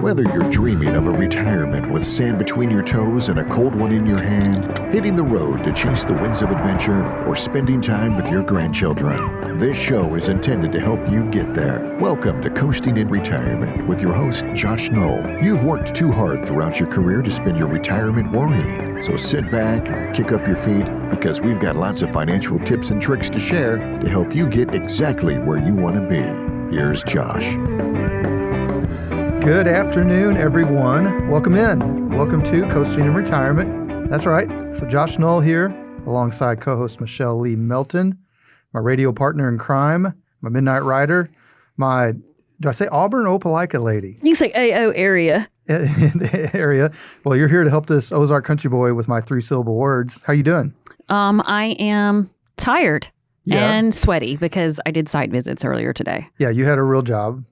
Whether you're dreaming of a retirement with sand between your toes and a cold one in your hand, hitting the road to chase the winds of adventure, or spending time with your grandchildren, this show is intended to help you get there. Welcome to Coasting in Retirement with your host, Josh Knoll. You've worked too hard throughout your career to spend your retirement worrying. So sit back and kick up your feet, because we've got lots of financial tips and tricks to share to help you get exactly where you want to be. Here's Josh. Good afternoon, everyone. Welcome in. Welcome to Coasting in Retirement. That's right. So Josh Knoll here, alongside co-host Michelle Lee Melton, my radio partner in crime, my midnight rider, my, do I say Auburn or Opelika lady? You say AO area. area. Well, you're here to help this Ozark country boy with my 3-syllable words. How you doing? I am tired. Yeah. And sweaty because I did site visits earlier today. Yeah, you had a real job.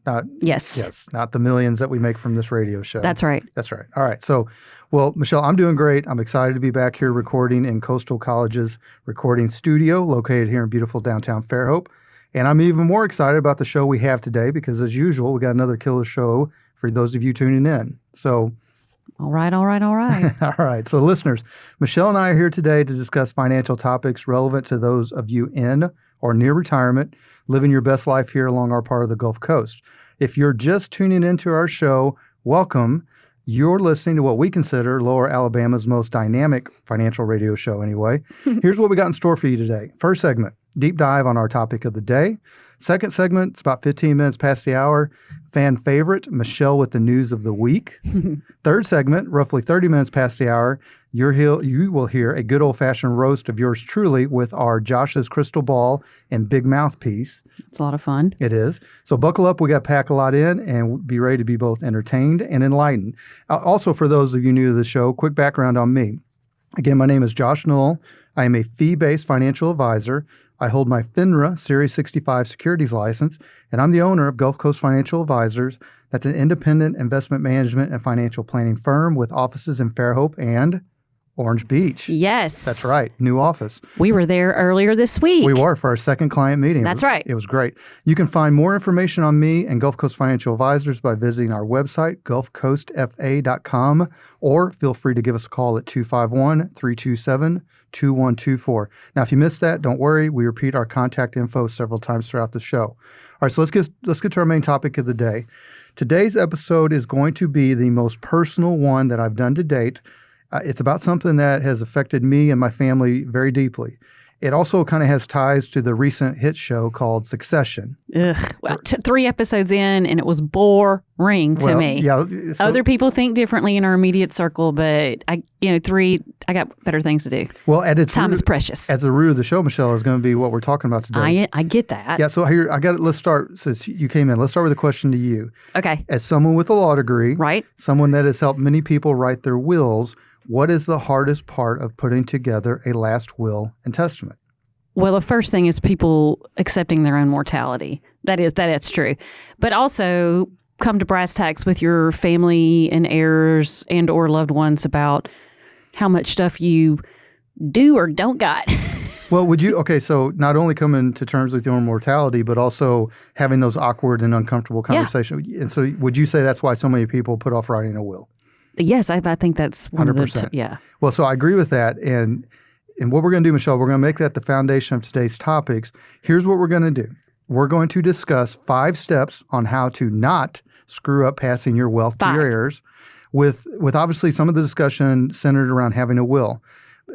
Yes, not the millions that we make from this radio show. That's right. That's right. All right. So, well, Michelle, I'm doing great. I'm excited to be back here recording in Coastal College's recording studio located here in beautiful downtown Fairhope. And I'm even more excited about the show we have today because, as usual, we got another killer show for those of you tuning in. So, All right. All right. So listeners, Michelle and I are here today to discuss financial topics relevant to those of you in or near retirement, living your best life here along our part of the Gulf Coast. If you're just tuning into our show, welcome. You're listening to what we consider Lower Alabama's most dynamic financial radio show anyway. Here's what we got in store for you today. First segment, deep dive on our topic of the day. Second segment, it's about 15 minutes past the hour. Fan favorite, Michelle with the news of the week. Third segment, roughly 30 minutes past the hour, you will hear a good old-fashioned roast of yours truly with our Josh's Crystal Ball and Big Mouthpiece. It's a lot of fun. It is. So buckle up. We got to pack a lot in and be ready to be both entertained and enlightened. Also, for those of you new to the show, quick background on me. Again, my name is Josh Knoll. I am a fee-based financial advisor. I hold my FINRA Series 65 securities license, and I'm the owner of Gulf Coast Financial Advisors. That's an independent investment management and financial planning firm with offices in Fairhope and Orange Beach. Yes. That's right. New office. We were there earlier this week. We were for our second client meeting. That's right. It was great. You can find more information on me and Gulf Coast Financial Advisors by visiting our website, gulfcoastfa.com, or feel free to give us a call at 251-327-2124. Now, if you missed that, don't worry. We repeat our contact info several times throughout the show. All right, so let's get to our main topic of the day. Today's episode is going to be the most personal one that I've done to date. It's about something that has affected me and my family very deeply. It also kind of has ties to the recent hit show called Succession. Ugh. Well, 3 episodes in, and it was boring to me. Yeah, other people think differently in our immediate circle, but I got better things to do. Well, at its time root, is precious. At the root of the show, Michelle, is going to be what we're talking about today. I get that. Yeah. So here, let's start. Since you came in, let's start with a question to you. Okay. As someone with a law degree, right? Someone that has helped many people write their wills. What is the hardest part of putting together a last will and testament? Well, the first thing is people accepting their own mortality. That's true. But also come to brass tacks with your family and heirs and or loved ones about how much stuff you do or don't got. Well, so not only coming to terms with your own mortality, but also having those awkward and uncomfortable conversations. Yeah. And so would you say that's why so many people put off writing a will? Yes, I think that's 100%. Yeah. Well, so I agree with that. And what we're going to do, Michelle, we're going to make that the foundation of today's topics. Here's what we're going to do. We're going to discuss 5 steps on how to not screw up passing your wealth to your heirs, with obviously some of the discussion centered around having a will.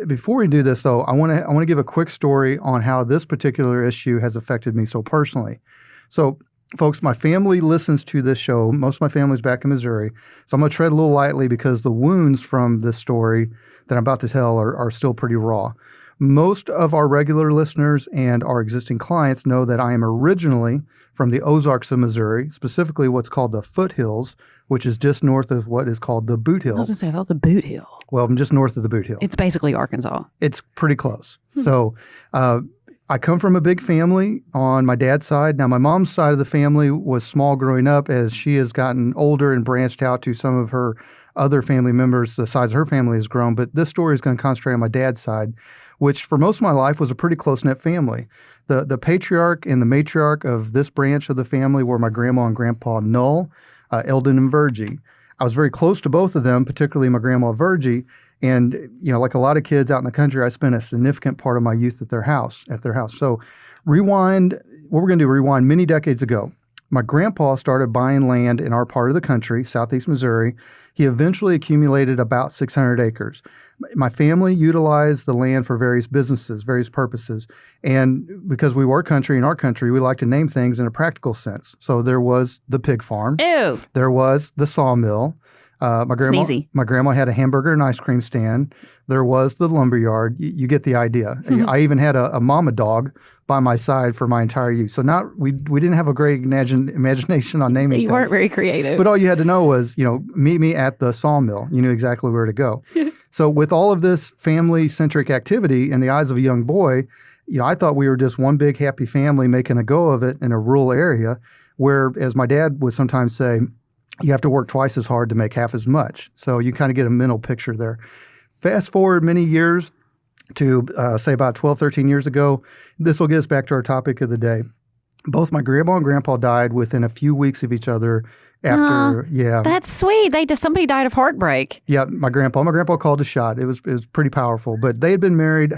Before we do this, though, I want to give a quick story on how this particular issue has affected me so personally. So, folks, my family listens to this show. Most of my family's back in Missouri. So I'm going to tread a little lightly because the wounds from this story that I'm about to tell are still pretty raw. Most of our regular listeners and our existing clients know that I am originally from the Ozarks of Missouri, specifically what's called the foothills, which is just north of what is called the Boot Hill. I was going to say, that was a Boot Hill. Well, I'm just north of the Boot Hill. It's basically Arkansas. It's pretty close. So I come from a big family on my dad's side. Now, my mom's side of the family was small growing up as she has gotten older and branched out to some of her other family members. The size of her family has grown. But this story is going to concentrate on my dad's side, which for most of my life was a pretty close-knit family. The patriarch and the matriarch of this branch of the family were my grandma and grandpa Null, Eldon and Virgie. I was very close to both of them, particularly my grandma Virgie. And, like a lot of kids out in the country, I spent a significant part of my youth at their house. So rewind many decades ago. My grandpa started buying land in our part of the country, southeast Missouri. He eventually accumulated about 600 acres. My family utilized the land for various businesses, various purposes. And because we were country in our country, we like to name things in a practical sense. So there was the pig farm. Ew. There was the sawmill. My grandma had a hamburger and ice cream stand. There was the lumber yard. You get the idea. I even had a mama dog by my side for my entire youth. So we didn't have a great imagination on naming things. You weren't very creative. But all you had to know was, meet me at the sawmill. You knew exactly where to go. So with all of this family-centric activity in the eyes of a young boy, I thought we were just one big happy family making a go of it in a rural area where, as my dad would sometimes say, you have to work twice as hard to make half as much. So you kind of get a mental picture there. Fast forward many years to, say, about 12, 13 years ago. This will get us back to our topic of the day. Both my grandma and grandpa died within a few weeks of each other after, That's sweet. Somebody died of heartbreak. Yeah, my grandpa called a shot. It was pretty powerful. But they had been married,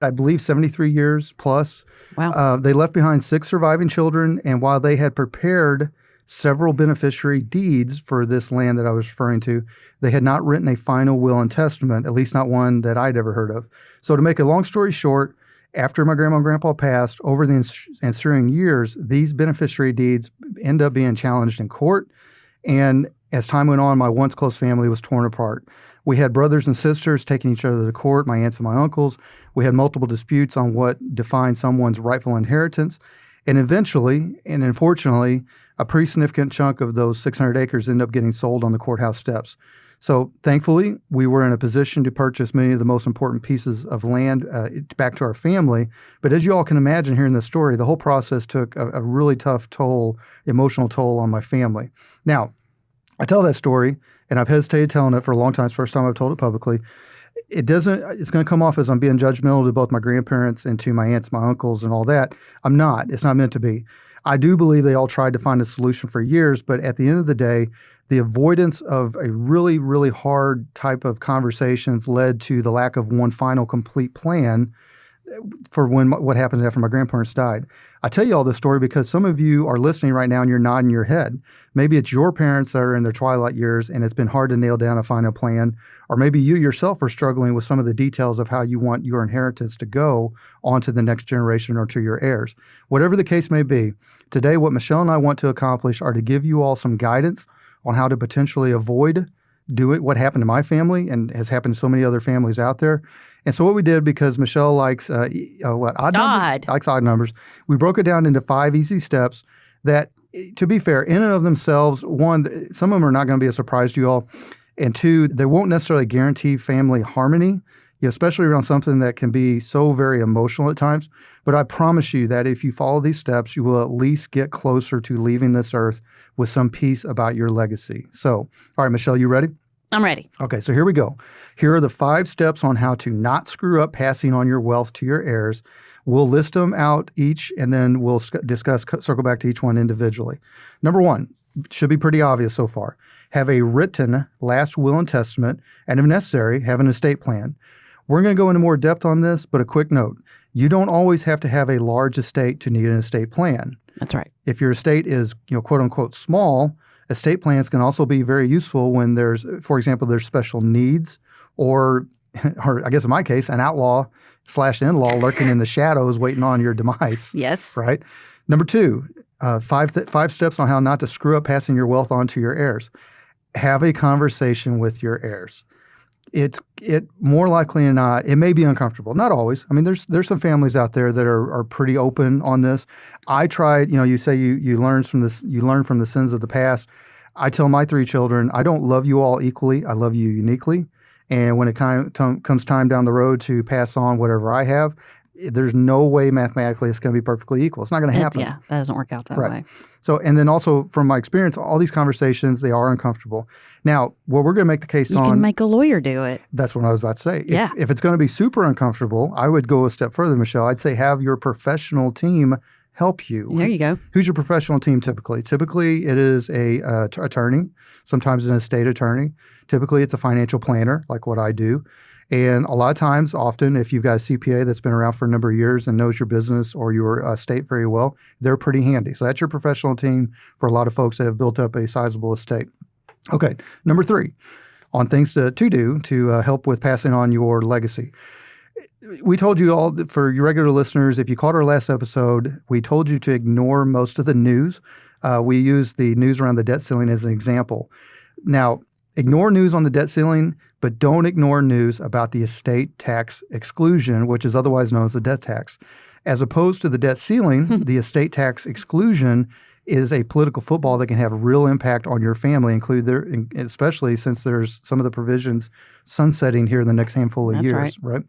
I believe, 73 years plus. Wow. They left behind 6 surviving children. And while they had prepared several beneficiary deeds for this land that I was referring to, they had not written a final will and testament, at least not one that I'd ever heard of. So to make a long story short, after my grandma and grandpa passed, over the ensuing years, these beneficiary deeds end up being challenged in court. And as time went on, my once close family was torn apart. We had brothers and sisters taking each other to court, my aunts and my uncles. We had multiple disputes on what defined someone's rightful inheritance. And eventually, and unfortunately, a pretty significant chunk of those 600 acres ended up getting sold on the courthouse steps. So thankfully, we were in a position to purchase many of the most important pieces of land back to our family. But as you all can imagine hearing this story, the whole process took a really tough emotional toll on my family. Now, I tell that story, and I've hesitated telling it for a long time. It's the first time I've told it publicly. It's going to come off as I'm being judgmental to both my grandparents and to my aunts, my uncles, and all that. I'm not. It's not meant to be. I do believe they all tried to find a solution for years, but at the end of the day, the avoidance of a really, really hard type of conversations led to the lack of one final complete plan for what happened after my grandparents died. I tell you all this story because some of you are listening right now and you're nodding your head. Maybe it's your parents that are in their twilight years and it's been hard to nail down a final plan. Or maybe you yourself are struggling with some of the details of how you want your inheritance to go on to the next generation or to your heirs. Whatever the case may be, today what Michelle and I want to accomplish are to give you all some guidance on how to potentially avoid what happened to my family and has happened to so many other families out there. And so what we did, because Michelle likes odd numbers, likes odd numbers, we broke it down into 5 easy steps that, to be fair, in and of themselves, one, some of them are not going to be a surprise to you all, and 2, they won't necessarily guarantee family harmony, especially around something that can be so very emotional at times. But I promise you that if you follow these steps, you will at least get closer to leaving this earth with some peace about your legacy. So, all right, Michelle, you ready? I'm ready. Okay, so here we go. Here are the 5 steps on how to not screw up passing on your wealth to your heirs. We'll list them out each, and then we'll circle back to each one individually. Number 1, should be pretty obvious so far. Have a written last will and testament, and if necessary, have an estate plan. We're going to go into more depth on this, but a quick note. You don't always have to have a large estate to need an estate plan. That's right. If your estate is, quote unquote, small, estate plans can also be very useful when there's, for example, there's special needs or I guess in my case, an outlaw / in-law lurking in the shadows waiting on your demise. Yes. Right? Number 2, 5 steps on how not to screw up passing your wealth on to your heirs. Have a conversation with your heirs. It more likely than not, it may be uncomfortable. Not always. I mean, there's some families out there that are pretty open on this. I tried, you say you learn from this, you learn from the sins of the past. I tell my 3 children, I don't love you all equally. I love you uniquely. And when it comes time down the road to pass on whatever I have, there's no way mathematically it's going to be perfectly equal. It's not going to happen. Yeah, that doesn't work out that way. So, and then also from my experience, all these conversations, they are uncomfortable. Now, what we're going to make the case on— You can make a lawyer do it. That's what I was about to say. Yeah. If it's going to be super uncomfortable, I would go a step further, Michelle. I'd say have your professional team help you. There you go. Who's your professional team typically? Typically, it is a attorney, sometimes an estate attorney. Typically, it's a financial planner, like what I do. And a lot of times, often, if you've got a CPA that's been around for a number of years and knows your business or your estate very well, they're pretty handy. So that's your professional team for a lot of folks that have built up a sizable estate. Okay, number 3, on things to do to help with passing on your legacy. We told you all, for your regular listeners, if you caught our last episode, we told you to ignore most of the news. We used the news around the debt ceiling as an example. Now, ignore news on the debt ceiling, but don't ignore news about the estate tax exclusion, which is otherwise known as the death tax. As opposed to the debt ceiling, the estate tax exclusion is a political football that can have a real impact on your family, especially since there's some of the provisions sunsetting here in the next handful of That's years. Right.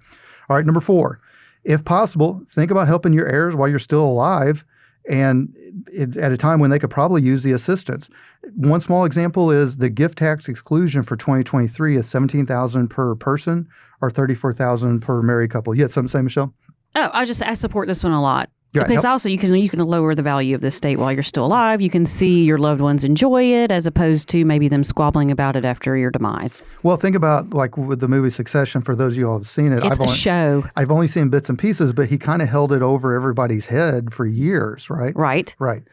All right, number 4, if possible, think about helping your heirs while you're still alive and at a time when they could probably use the assistance. One small example is the gift tax exclusion for 2023 is $17,000 per person or $34,000 per married couple. You had something to say, Michelle? Oh, I support this one a lot. Yeah, because also you can lower the value of the estate while you're still alive. You can see your loved ones enjoy it as opposed to maybe them squabbling about it after your demise. Well, think about like with the movie Succession. For those of you who have seen it, It's a show. I've only seen bits and pieces, but he kind of held it over everybody's head for years, right? Right. Right.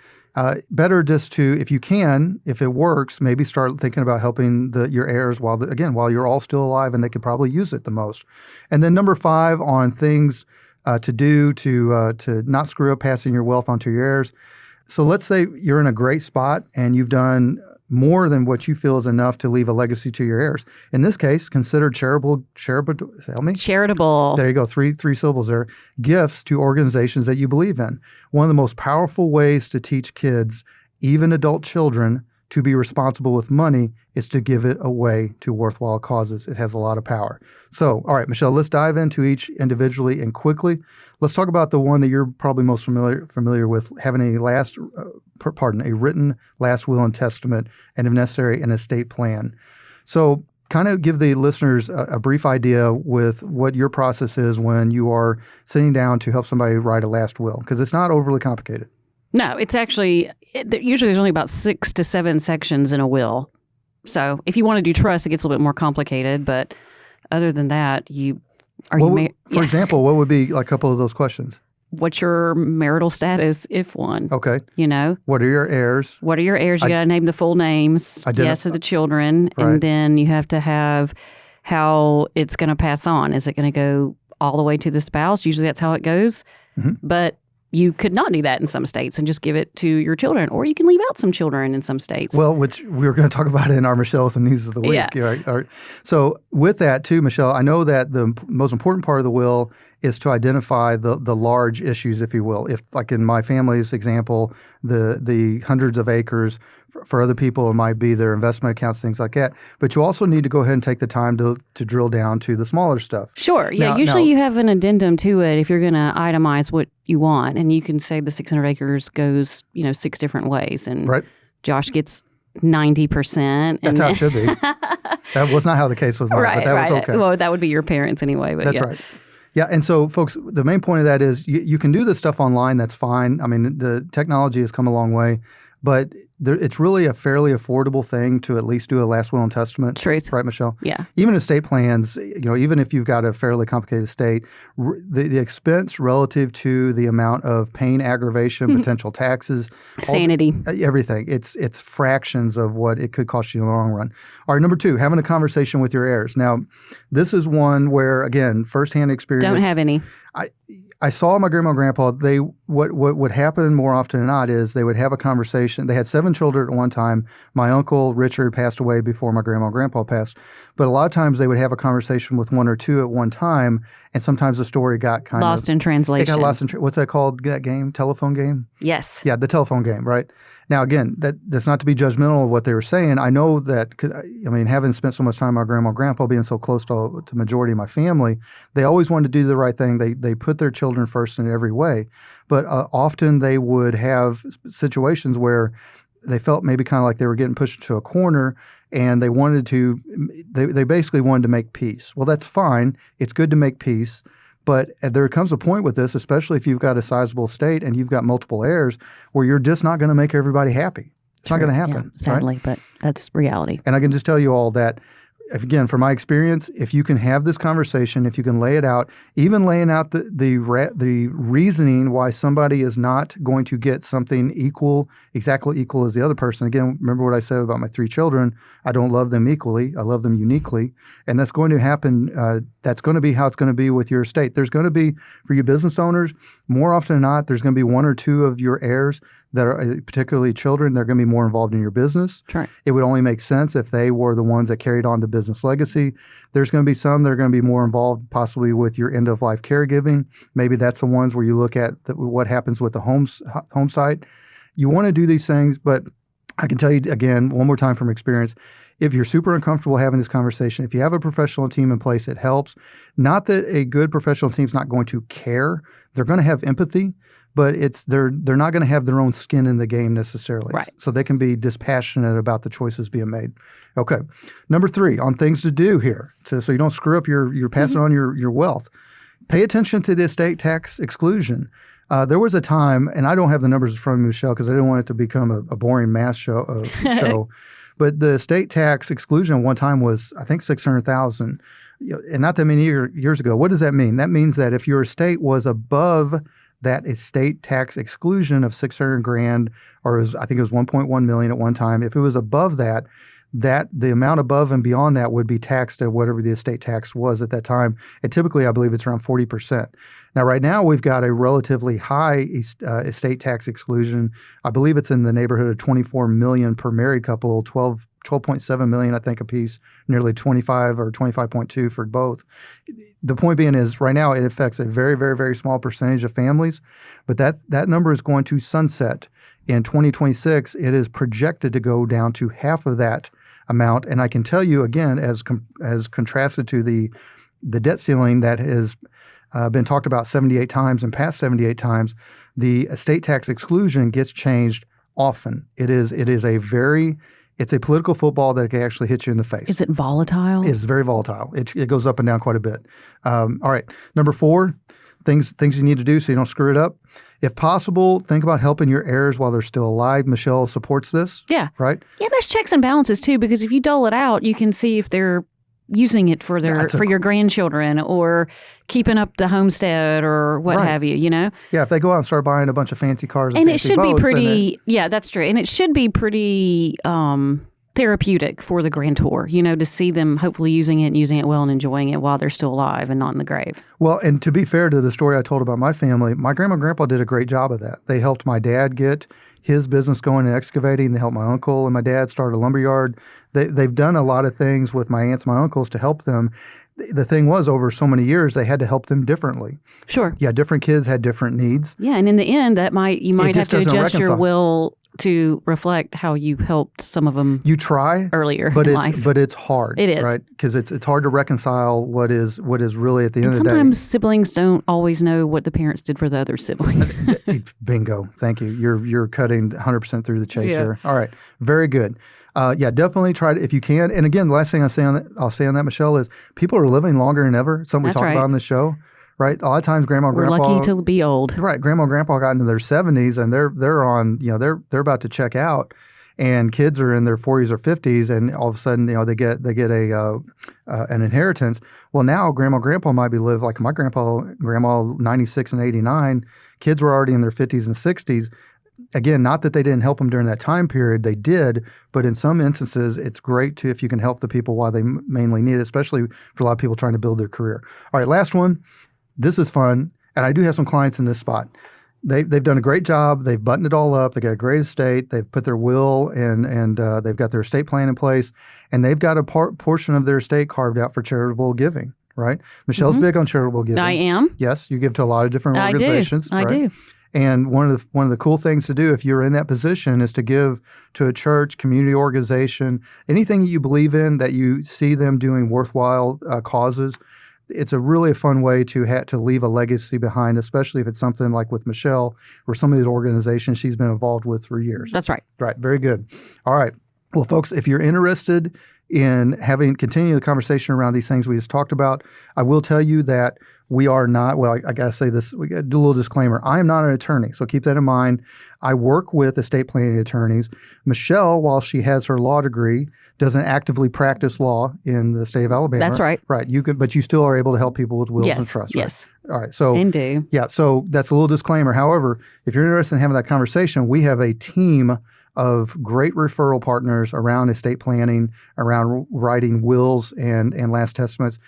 Better just to, if you can, if it works, maybe start thinking about helping your heirs while you're all still alive and they could probably use it the most. And then number 5 on things to do to not screw up passing your wealth onto your heirs. So let's say you're in a great spot and you've done more than what you feel is enough to leave a legacy to your heirs. In this case, consider charitable. Charitable. There you go. Three syllables there. Gifts to organizations that you believe in. One of the most powerful ways to teach kids, even adult children, to be responsible with money is to give it away to worthwhile causes. It has a lot of power. So, all right, Michelle, let's dive into each individually and quickly. Let's talk about the one that you're probably most familiar with, having a written last will and testament, and if necessary, an estate plan. So kind of give the listeners a brief idea with what your process is when you are sitting down to help somebody write a last will, because it's not overly complicated. No, it's actually, usually there's only about 6 to 7 sections in a will. So if you want to do trust, it gets a little bit more complicated. But other than that, for example, what would be like a couple of those questions? What's your marital status, if one? Okay. What are your heirs? What are your heirs? You got to name the full names, yes, of the children. Right. And then you have to have how it's going to pass on. Is it going to go all the way to the spouse? Usually that's how it goes. Mm-hmm. But you could not do that in some states and just give it to your children, or you can leave out some children in some states. Well, which we were going to talk about in our Michelle with the News of the Week. Yeah. Right? All right. So with that too, Michelle, I know that the most important part of the will is to identify the large issues, if you will. If, like in my family's example, the hundreds of acres, for other people it might be their investment accounts, things like that. But you also need to go ahead and take the time to drill down to the smaller stuff. Sure. Yeah. Usually you have an addendum to it if you're going to itemize what you want. And you can say the 600 acres goes, 6 different ways. And right. Josh gets 90%. That's how it should be. That was not how the case was, right, but that was okay. Well, that would be your parents anyway. But that's right. Yeah, and so, folks, the main point of that is you can do this stuff online. That's fine. I mean, the technology has come a long way, but it's really a fairly affordable thing to at least do a last will and testament. Truth. Right, Michelle? Yeah. Even estate plans, even if you've got a fairly complicated estate, the expense relative to the amount of pain, aggravation, potential taxes. Sanity. Everything. It's fractions of what it could cost you in the long run. All right, number 2, having a conversation with your heirs. Now, this is one where, again, firsthand experience. Don't have any. I saw my grandma and grandpa, what would happen more often than not is they would have a conversation. They had 7 children at one time. My uncle, Richard, passed away before my grandma and grandpa passed. But a lot of times they would have a conversation with 1 or 2 at one time, and sometimes the story got kind of lost in translation. It got lost in what's that called, that game? Telephone game? Yes. Yeah, the telephone game, right? Now, again, that's not to be judgmental of what they were saying. I know that, having spent so much time with my grandma and grandpa, being so close to the majority of my family, they always wanted to do the right thing. They put their children first in every way. But often they would have situations where they felt maybe kind of like they were getting pushed into a corner, and they basically wanted to make peace. Well, that's fine. It's good to make peace. But there comes a point with this, especially if you've got a sizable estate and you've got multiple heirs, where you're just not going to make everybody happy. It's not going to happen. Yeah, sadly, right? but that's reality. And I can just tell you all that, again, from my experience, if you can have this conversation, if you can lay it out, even laying out the reasoning why somebody is not going to get something exactly equal as the other person. Again, remember what I said about my 3 children. I don't love them equally. I love them uniquely. And that's going to happen. That's going to be how it's going to be with your estate. There's going to be, for you business owners, more often than not, there's going to be 1 or 2 of your heirs that are particularly children. They're going to be more involved in your business. That's right. It would only make sense if they were the ones that carried on the business legacy. There's going to be some that are going to be more involved possibly with your end-of-life caregiving. Maybe that's the ones where you look at what happens with the home site. You want to do these things, but I can tell you again, one more time from experience, if you're super uncomfortable having this conversation, if you have a professional team in place, it helps. Not that a good professional team is not going to care. They're going to have empathy, but they're not going to have their own skin in the game necessarily. Right. So they can be dispassionate about the choices being made. Okay. Number 3, on things to do here, so you don't screw up your passing on your wealth. Pay attention to the estate tax exclusion. There was a time, and I don't have the numbers in front of me, Michelle, because I didn't want it to become a boring math show. But the estate tax exclusion one time was, I think, $600,000, and not that many years ago. What does that mean? That means that if your estate was above that estate tax exclusion of $600,000, or I think it was $1.1 million at one time, if it was above that the amount above and beyond that would be taxed at whatever the estate tax was at that time. And typically, I believe it's around 40%. Now, right now, we've got a relatively high estate tax exclusion. I believe it's in the neighborhood of $24 million per married couple, $12.7 million, I think, a piece, nearly 25 or 25.2 for both. The point being is right now it affects a very, very, very small percentage of families, but that number is going to sunset. In 2026, it is projected to go down to half of that amount. And I can tell you, again, as contrasted to the debt ceiling that has been talked about 78 times and past 78 times, the estate tax exclusion gets changed often. It's a political football that can actually hit you in the face. Is it volatile? It's very volatile. It goes up and down quite a bit. All right. Number 4, things you need to do so you don't screw it up. If possible, think about helping your heirs while they're still alive. Michelle supports this. Yeah. Right? Yeah, there's checks and balances too, because if you dole it out, you can see if they're using it for your grandchildren or keeping up the homestead or what have you, Yeah, if they go out and start buying a bunch of fancy cars and fancy it should boats, be pretty, that's true. And it should be pretty therapeutic for the grantor, to see them hopefully using it well and enjoying it while they're still alive and not in the grave. Well, and to be fair to the story I told about my family, my grandma and grandpa did a great job of that. They helped my dad get his business going in excavating. They helped my uncle and my dad start a lumber yard. They've done a lot of things with my aunts and my uncles to help them. The thing was, over so many years, they had to help them differently. Sure. Yeah, different kids had different needs. Yeah, and in the end, you might have to adjust your will to reflect how you helped some of them. You try earlier in life. But it's hard. It is, right? Because it's hard to reconcile what is really at the end of the day. Sometimes siblings don't always know what the parents did for the other sibling. Bingo. Thank you. You're cutting 100% through the chase here. All right. Very good. Definitely try it if you can. And again, the last thing I'll say on that, Michelle, is people are living longer than ever. Something we talk about on the show. Right, a lot of times, grandma and grandpa. We're lucky to be old. Right, grandma and grandpa got into their 70s, and they're on. They're about to check out, and kids are in their 40s or 50s, and all of a sudden, they get an inheritance. Well, now grandma and grandpa might be like my grandma 96 and 89. Kids were already in their 50s and 60s. Again, not that they didn't help them during that time period, they did, but in some instances, it's great if you can help the people while they mainly need it, especially for a lot of people trying to build their career. All right, last one. This is fun, and I do have some clients in this spot. They've done a great job. They've buttoned it all up. They got a great estate. They've put their will and they've got their estate plan in place, and they've got a portion of their estate carved out for charitable giving. Right? Michelle's big on charitable giving. I am. Yes, you give to a lot of different organizations. I do. And one of the cool things to do if you're in that position is to give to a church, community organization, anything that you believe in that you see them doing worthwhile causes. It's a really fun way to leave a legacy behind, especially if it's something like with Michelle or some of these organizations she's been involved with for years. That's right. Right. Very good. All right. Well, folks, if you're interested in continue the conversation around these things we just talked about, I will tell you that we are not, well, I got to say this, we got to do a little disclaimer. I am not an attorney, so keep that in mind. I work with estate planning attorneys. Michelle, while she has her law degree, doesn't actively practice law in the state of Alabama. That's right. Right. But you still are able to help people with wills and trusts, right? Yes. All right. So, And do. yeah, so that's a little disclaimer. However, if you're interested in having that conversation, we have a team of great referral partners around estate planning, around writing wills and last testaments.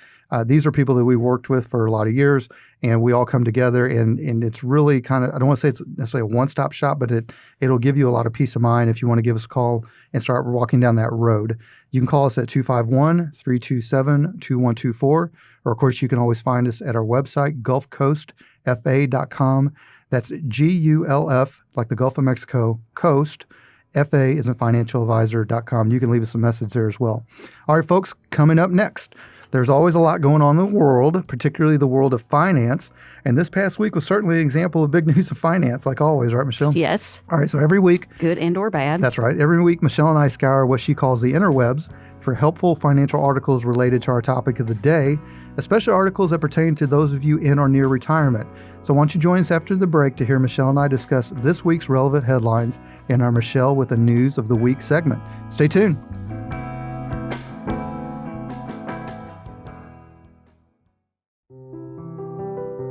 These are people that we've worked with for a lot of years, and we all come together, and it's really kind of, I don't want to say it's necessarily a one-stop shop, but it'll give you a lot of peace of mind if you want to give us a call and start walking down that road. You can call us at 251-327-2124, or of course you can always find us at our website, gulfcoastfa.com. That's GULF, like the Gulf of Mexico, Coast. FA is in financialadvisor.com. You can leave us a message there as well. All right, folks, coming up next, there's always a lot going on in the world, particularly the world of finance. And this past week was certainly an example of big news of finance, like always, right, Michelle? Yes. All right, so every week. Good and or bad. That's right. Every week, Michelle and I scour what she calls the interwebs for helpful financial articles related to our topic of the day, especially articles that pertain to those of you in or near retirement. So why don't you join us after the break to hear Michelle and I discuss this week's relevant headlines in our Michelle with the News of the Week segment. Stay tuned.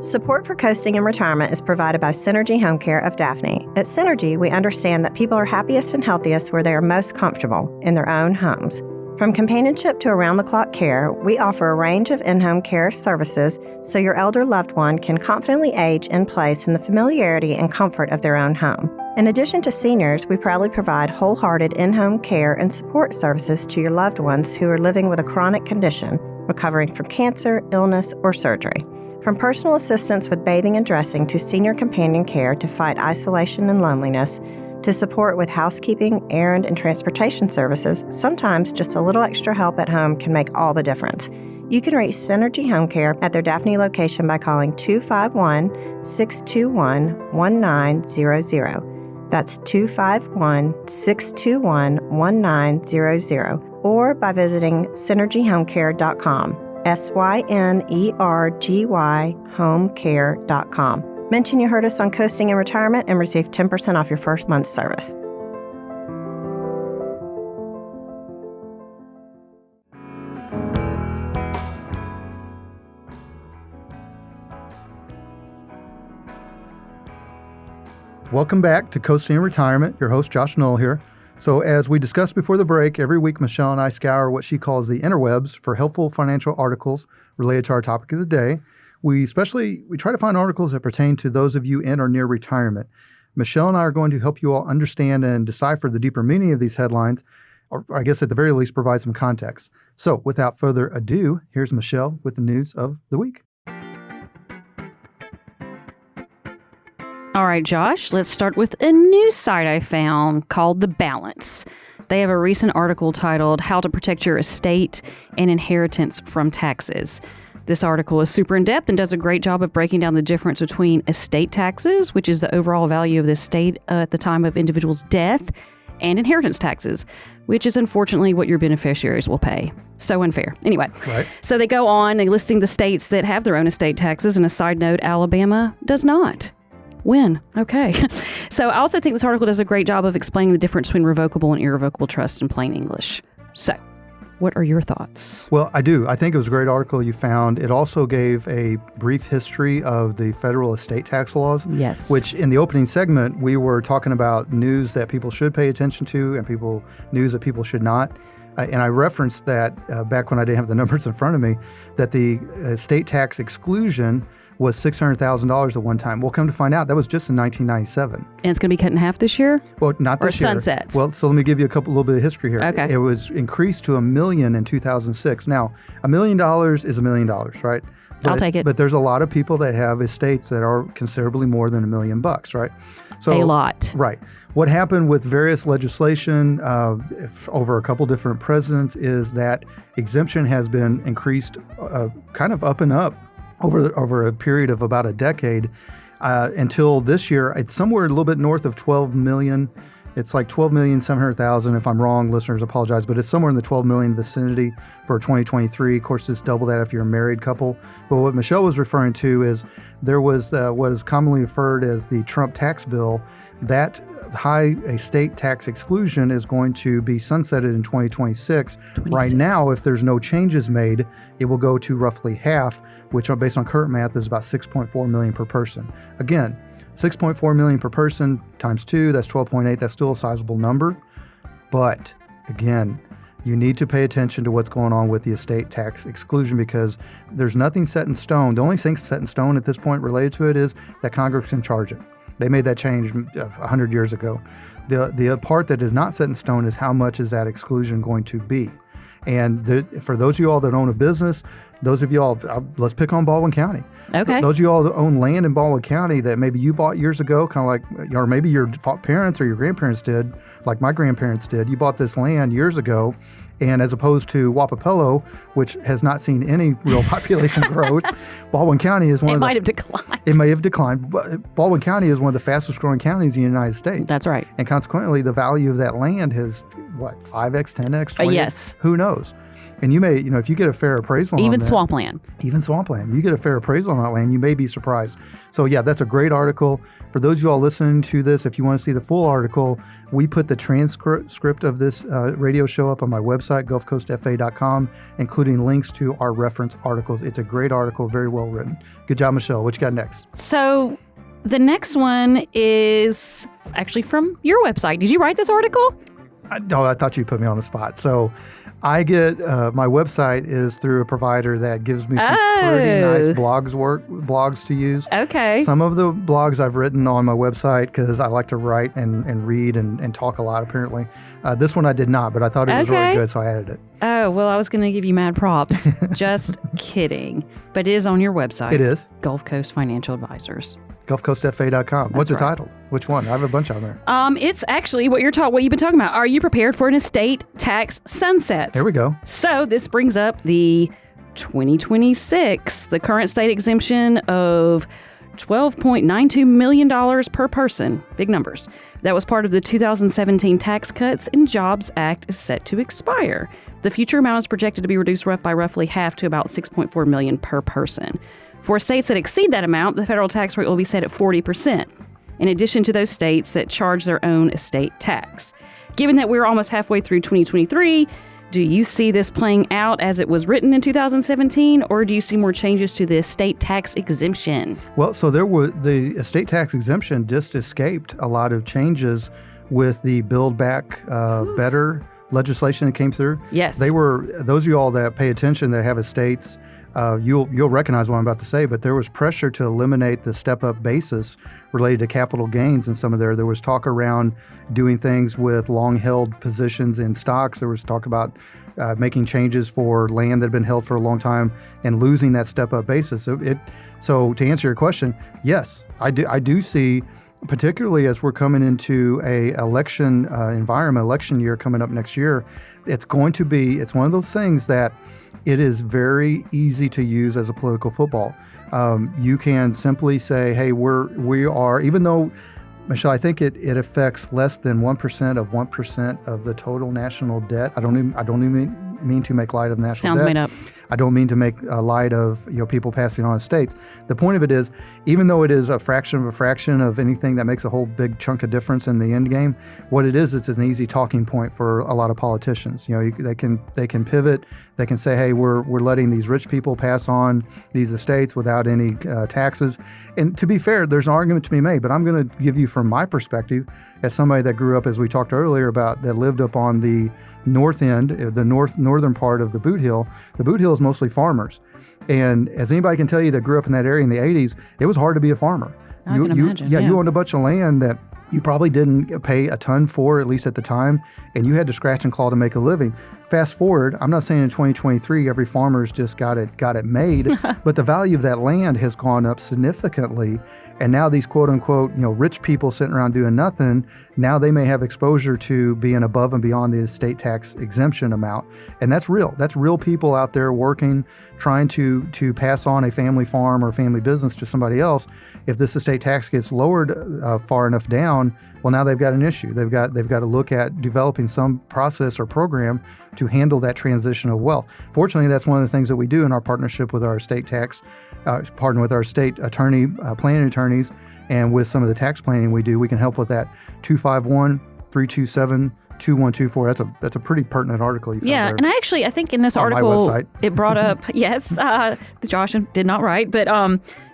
Support for coasting in retirement is provided by Synergy Home Care of Daphne. At Synergy, we understand that people are happiest and healthiest where they are most comfortable, in their own homes. From companionship to around-the-clock care, we offer a range of in-home care services so your elder loved one can confidently age in place in the familiarity and comfort of their own home. In addition to seniors, we proudly provide wholehearted in-home care and support services to your loved ones who are living with a chronic condition, recovering from cancer, illness, or surgery. From personal assistance with bathing and dressing to senior companion care to fight isolation and loneliness, to support with housekeeping, errand, and transportation services, sometimes just a little extra help at home can make all the difference. You can reach Synergy Home Care at their Daphne location by calling 251-621-1900. That's 251-621-1900. Or by visiting synergyhomecare.com. SYNERGY homecare.com. Mention you heard us on Coasting in Retirement and receive 10% off your first month's service. Welcome back to Coasting in Retirement. Your host, Josh Knoll here. So as we discussed before the break, every week Michelle and I scour what she calls the interwebs for helpful financial articles related to our topic of the day. We try to find articles that pertain to those of you in or near retirement. Michelle and I are going to help you all understand and decipher the deeper meaning of these headlines, or I guess at the very least provide some context. So without further ado, here's Michelle with the news of the week. All right, Josh, let's start with a news site I found called The Balance. They have a recent article titled How to Protect Your Estate and Inheritance from Taxes. This article is super in-depth and does a great job of breaking down the difference between estate taxes, which is the overall value of the estate at the time of individual's death, and inheritance taxes, which is unfortunately what your beneficiaries will pay. So unfair. Anyway, Right. So they go on, they listing the states that have their own estate taxes, and a side note, Alabama does not. When? Okay. So I also think this article does a great job of explaining the difference between revocable and irrevocable trust in plain English. So, what are your thoughts? Well, I do. I think it was a great article you found. It also gave a brief history of the federal estate tax laws. Yes. Which in the opening segment, we were talking about news that people should pay attention to and news that people should not. And I referenced that back when I didn't have the numbers in front of me, that the estate tax exclusion was $600,000 at one time. Well, come to find out, that was just in 1997. And it's going to be cut in half this year? Well, not this year. Or sunsets? Well, so let me give you a little bit of history here. Okay. It was increased to $1 million in 2006. Now, $1 million is $1 million, right? I'll take it. But there's a lot of people that have estates that are considerably more than $1 million, right? So a lot. Right. What happened with various legislation over a couple different presidents is that exemption has been increased kind of up and up over a period of about a decade until this year. It's somewhere a little bit north of 12 million It's like 12,700,000. If I'm wrong, listeners, apologize, but it's somewhere in the 12 million vicinity for 2023. Of course, it's double that if you're a married couple. But what Michelle was referring to is there was what is commonly referred as the Trump tax bill. That high estate tax exclusion is going to be sunsetted in 2026. Right now, if there's no changes made, it will go to roughly half, which based on current math is about 6.4 million per person. Again, 6.4 million per person times 2, that's 12.8. That's still a sizable number. But again, you need to pay attention to what's going on with the estate tax exclusion because there's nothing set in stone. The only thing set in stone at this point related to it is that Congress can charge it. They made that change 100 years ago. The part that is not set in stone is how much is that exclusion going to be. And for those of you all that own a business, those of you all, let's pick on Baldwin County. Okay. Those of you all that own land in Baldwin County that maybe you bought years ago, kind of like, or maybe your parents or your grandparents did, like my grandparents did. You bought this land years ago, and as opposed to Wapapello, which has not seen any real population growth, Baldwin County is one of the... It might have declined. It may have declined. But Baldwin County is one of the fastest growing counties in the United States. That's right. And consequently, the value of that land has, 5x, 10x, 20x? Yes. Who knows? And you may, if you get a fair appraisal Even on that, swampland. even swampland, you get a fair appraisal on that land, you may be surprised. So yeah, that's a great article. For those of you all listening to this, if you want to see the full article, we put the transcript of this radio show up on my website, gulfcoastfa.com, including links to our reference articles. It's a great article, very well written. Good job, Michelle. What you got next? So the next one is actually from your website. Did you write this article? I thought you put me on the spot. So I get my website is through a provider that gives me some pretty nice blogs to use. Okay. Some of the blogs I've written on my website because I like to write and read and talk a lot, apparently. This one I did not, but I thought it was really good, so I added it. Oh, well, I was going to give you mad props. Just kidding. But it is on your website. It is. Gulf Coast Financial Advisors. GulfCoastFA.com. What's the right. title? Which one? I have a bunch on there. It's actually what you've been talking about. Are you prepared for an estate tax sunset? There we go. So this brings up the 2026, the current state exemption of $12.92 million per person. Big numbers. That was part of the 2017 Tax Cuts and Jobs Act is set to expire. The future amount is projected to be reduced by roughly half to about $6.4 million per person. For states that exceed that amount, the federal tax rate will be set at 40%, in addition to those states that charge their own estate tax. Given that we're almost halfway through 2023, do you see this playing out as it was written in 2017, or do you see more changes to the estate tax exemption? Well, so the estate tax exemption just escaped a lot of changes with the Build Back Better legislation that came through. Yes. Those of you all that pay attention that have estates, you'll recognize what I'm about to say, but there was pressure to eliminate the step-up basis related to capital gains in some of there. There was talk around doing things with long-held positions in stocks. There was talk about making changes for land that had been held for a long time and losing that step-up basis. So to answer your question, yes, I do see, particularly as we're coming into a election environment, election year coming up next year, it's one of those things that it is very easy to use as a political football. You can simply say, hey, we are, even though, Michelle, I think it affects less than 1% of 1% of the total national debt. I don't even mean to make light of national debt. Sounds made up. I don't mean to make light of people passing on estates. The point of it is, even though it is a fraction of anything that makes a whole big chunk of difference in the end game, what it is, it's an easy talking point for a lot of politicians. They can pivot. They can say, hey, we're letting these rich people pass on these estates without any taxes. And to be fair, there's an argument to be made, but I'm going to give you from my perspective, as somebody that grew up, as we talked earlier about, that lived up on the north end, the northern part of the Boot Hill. The Boot Hill is mostly farmers. And as anybody can tell you that grew up in that area in the 80s, it was hard to be a farmer. I can imagine. You owned a bunch of land that you probably didn't pay a ton for, at least at the time, and you had to scratch and claw to make a living. Fast forward, I'm not saying in 2023 every farmer's just got it made, but the value of that land has gone up significantly. And now these quote unquote, rich people sitting around doing nothing, now they may have exposure to being above and beyond the estate tax exemption amount. And that's real. That's real people out there working, trying to pass on a family farm or family business to somebody else. If this estate tax gets lowered far enough down, Well, now they've got an issue. They've got to look at developing some process or program to handle that transition of wealth. Fortunately, that's one of the things that we do in our partnership with our estate tax, with our state attorney, planning attorneys, and with some of the tax planning we do. We can help with that. 251-327-2124. That's a pretty pertinent article you found there. And I think in this On my article, website. it brought up, yes, Josh did not write, but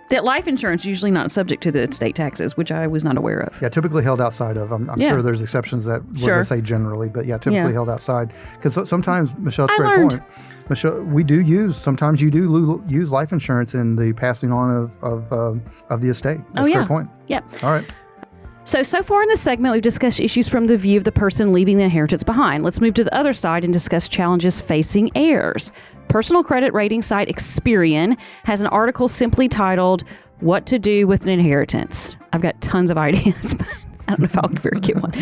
that life insurance is usually not subject to the estate taxes, which I was not aware of. Yeah, typically held outside of. I'm sure there's exceptions that we're going to say generally, but typically held outside. Because sometimes, Michelle, that's a great point. Michelle, sometimes you do use life insurance in the passing on of the estate. That's a great point. Yeah. All right. So far in this segment, we've discussed issues from the view of the person leaving the inheritance behind. Let's move to the other side and discuss challenges facing heirs. Personal credit rating site Experian has an article simply titled, "What to Do with an Inheritance." I've got tons of ideas, but I don't know if I'll ever get one.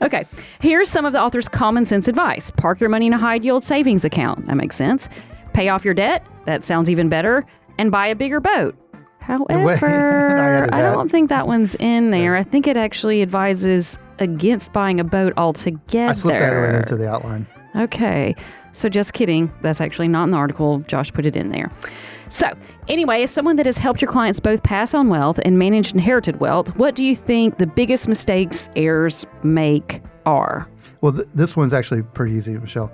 Okay, here's some of the author's common sense advice. Park your money in a high-yield savings account. That makes sense. Pay off your debt. That sounds even better. And buy a bigger boat. However, I don't think that one's in there. I think it actually advises against buying a boat altogether. I slipped that right into the outline. Okay. So just kidding. That's actually not in the article. Josh put it in there. So anyway, as someone that has helped your clients both pass on wealth and manage inherited wealth, what do you think the biggest mistakes heirs make are? Well, this one's actually pretty easy, Michelle.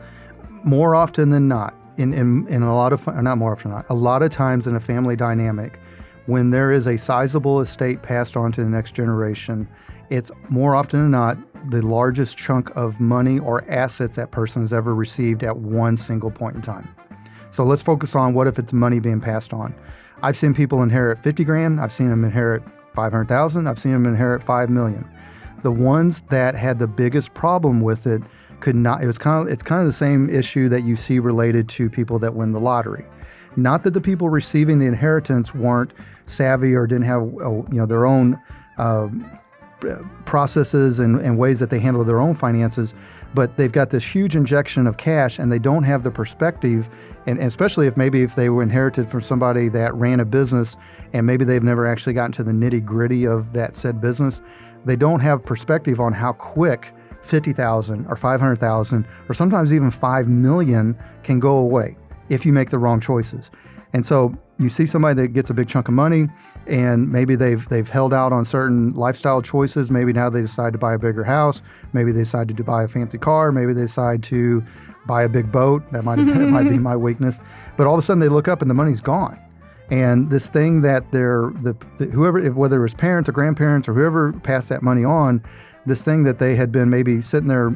More often than not, in a lot of, not more often than not, a lot of times in a family dynamic, when there is a sizable estate passed on to the next generation, it's more often than not the largest chunk of money or assets that person has ever received at one single point in time. So let's focus on what if it's money being passed on. I've seen people inherit 50 grand. I've seen them inherit 500,000. I've seen them inherit 5 million. The ones that had the biggest problem with it it's kind of the same issue that you see related to people that win the lottery. Not that the people receiving the inheritance weren't savvy or didn't have their own processes and ways that they handle their own finances, but they've got this huge injection of cash and they don't have the perspective, and especially if they were inherited from somebody that ran a business and maybe they've never actually gotten to the nitty-gritty of that said business, they don't have perspective on how quick 50,000 or 500,000 or sometimes even 5 million can go away if you make the wrong choices. And so you see somebody that gets a big chunk of money and maybe they've held out on certain lifestyle choices. Maybe now they decide to buy a bigger house. Maybe they decide to buy a fancy car. Maybe they decide to buy a big boat. That might be my weakness. But all of a sudden they look up and the money's gone. And this thing that whoever, whether it was parents or grandparents or whoever passed that money on, this thing that they had been maybe sitting there